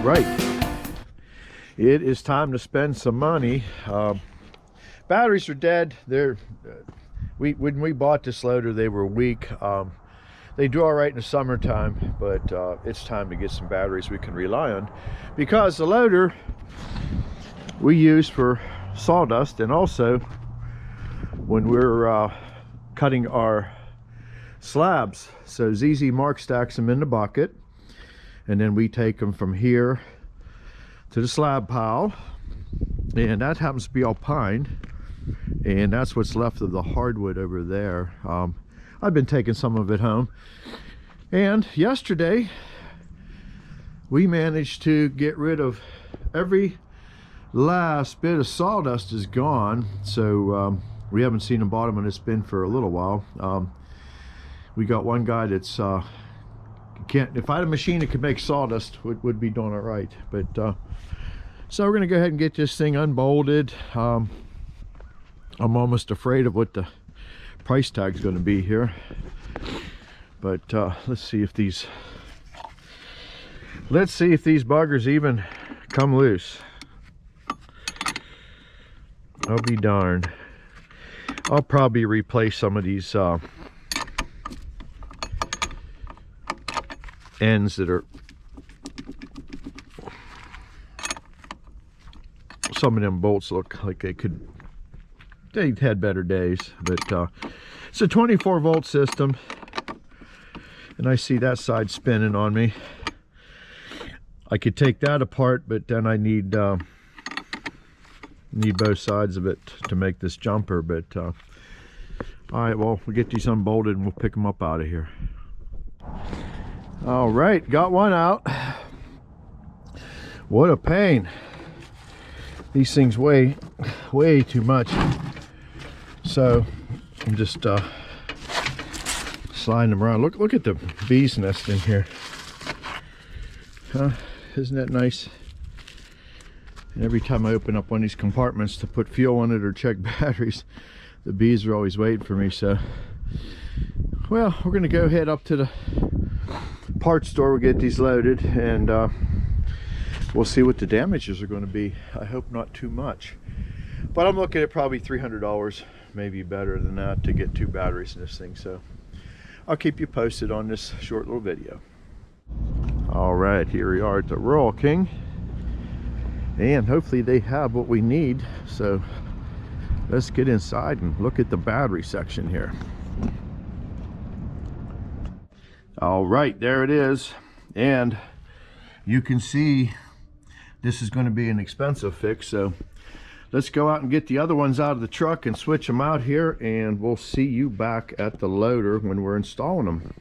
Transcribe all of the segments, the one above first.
right, it is time to spend some money. Batteries are dead. When we bought this loader, they were weak. They do all right in the summertime, but it's time to get some batteries we can rely on, because the loader we use for sawdust, and also when we're cutting our slabs. So ZZ Mark stacks them in the bucket, and then we take them from here to the slab pile, and that happens to be all pine, and that's what's left of the hardwood over there. I've been taking some of it home, and yesterday we managed to get rid of every last bit of sawdust is gone. So we haven't seen the bottom of this bin for a little while. We got one guy that's if I had a machine that could make sawdust, would be doing it right. But so we're gonna go ahead and get this thing unbolted. I'm almost afraid of what the price tag is going to be here, but let's see if these buggers even come loose. I'll be darned. I'll probably replace some of these ends that are, some of them bolts look like they had better days. But it's a 24-volt system, and I see that side spinning on me. I could take that apart, but then I need both sides of it to make this jumper. But all right, well, we'll get these unbolted and we'll pick them up out of here. All right, got one out. What a pain. These things weigh way too much, so I'm just sliding them around. Look at the bee's nest in here. Isn't that nice? And every time I open up one of these compartments to put fuel in it or check batteries, the bees are always waiting for me. So, well, we're gonna go head up to the parts store. We'll get these loaded, and we'll see what the damages are going to be. I hope not too much, but I'm looking at probably $300, maybe better than that, to get 2 batteries in this thing. So I'll keep you posted on this short little video. All right, here we are at the Rural King, and hopefully they have what we need. So let's get inside and look at the battery section here. All right, there it is, and you can see this is going to be an expensive fix. So let's go out and get the other ones out of the truck and switch them out here, and we'll see you back at the loader when we're installing them.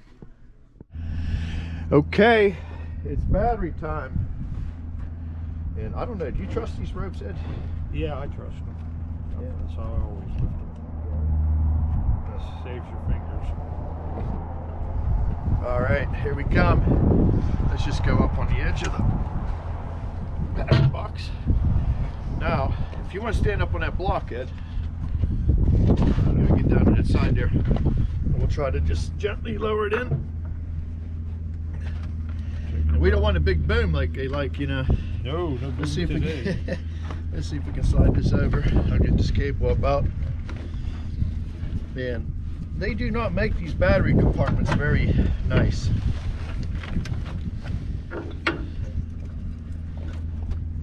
Okay, it's battery time, and I don't know, do you trust these ropes, Ed? Yeah, I trust them. Yeah. That's how I always lift them. That saves your fingers. All right, here we come. Let's just go up on the edge of the battery box. Now, if you want to stand up on that block, Ed, I'm gonna get down to that side there, and we'll try to just gently lower it in. And we don't want a big boom like they like, you know. No boom let's see if today. we can, let's see if we can slide this over. I'll get this cable up out. Man, they do not make these battery compartments very nice.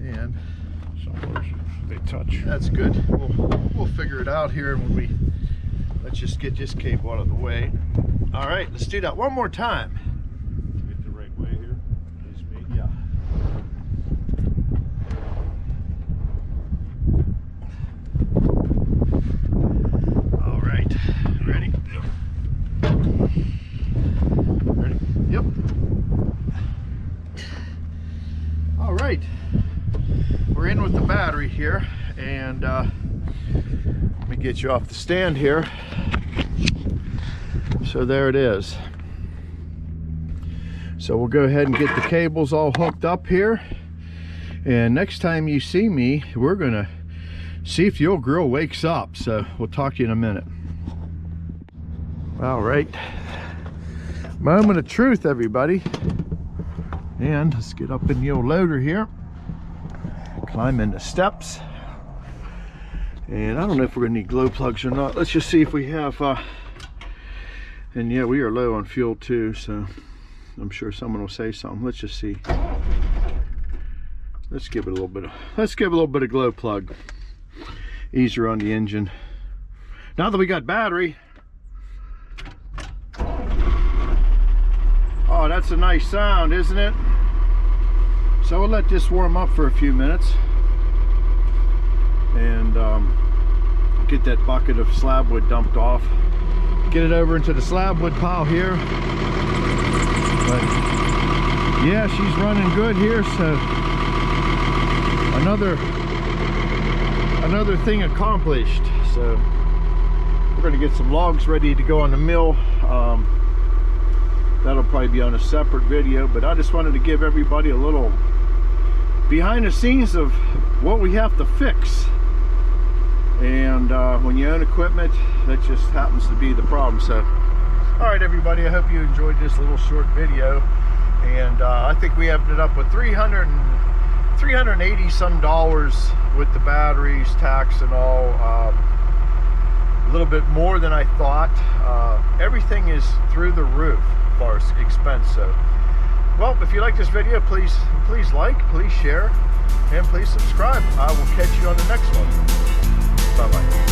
And somewhere they touch. That's good. We'll figure it out here when let's just get this cable out of the way. All right, let's do that one more time. Get the right way here. Please me. Yeah. All right, ready? Ready? Yep. All right, we're in with the battery here, and let me get you off the stand here. So there it is. So we'll go ahead and get the cables all hooked up here, and next time you see me, we're gonna see if the old grill wakes up. So we'll talk to you in a minute. All right, moment of truth, everybody. And let's get up in the old loader here. Climb in the steps. And I don't know if we're gonna need glow plugs or not. Let's just see if we have, and yeah, we are low on fuel too, so I'm sure someone will say something. Let's just see. Let's give it a little bit of glow plug. Easier on the engine. Now that we got battery. Oh, that's a nice sound, isn't it? So we'll let this warm up for a few minutes and get that bucket of slab wood dumped off. Get it over into the slab wood pile here. But yeah, she's running good here, so another thing accomplished. So we're going to get some logs ready to go on the mill. That'll probably be on a separate video, but I just wanted to give everybody a little behind the scenes of what we have to fix. And when you own equipment, that just happens to be the problem. So all right, everybody, I hope you enjoyed this little short video. And I think we ended up with $380 some with the batteries, tax and all. A little bit more than I thought. Everything is through the roof as far as expense. So, well, if you like this video, please like, please share, and please subscribe. I will catch you on the next one. Bye-bye.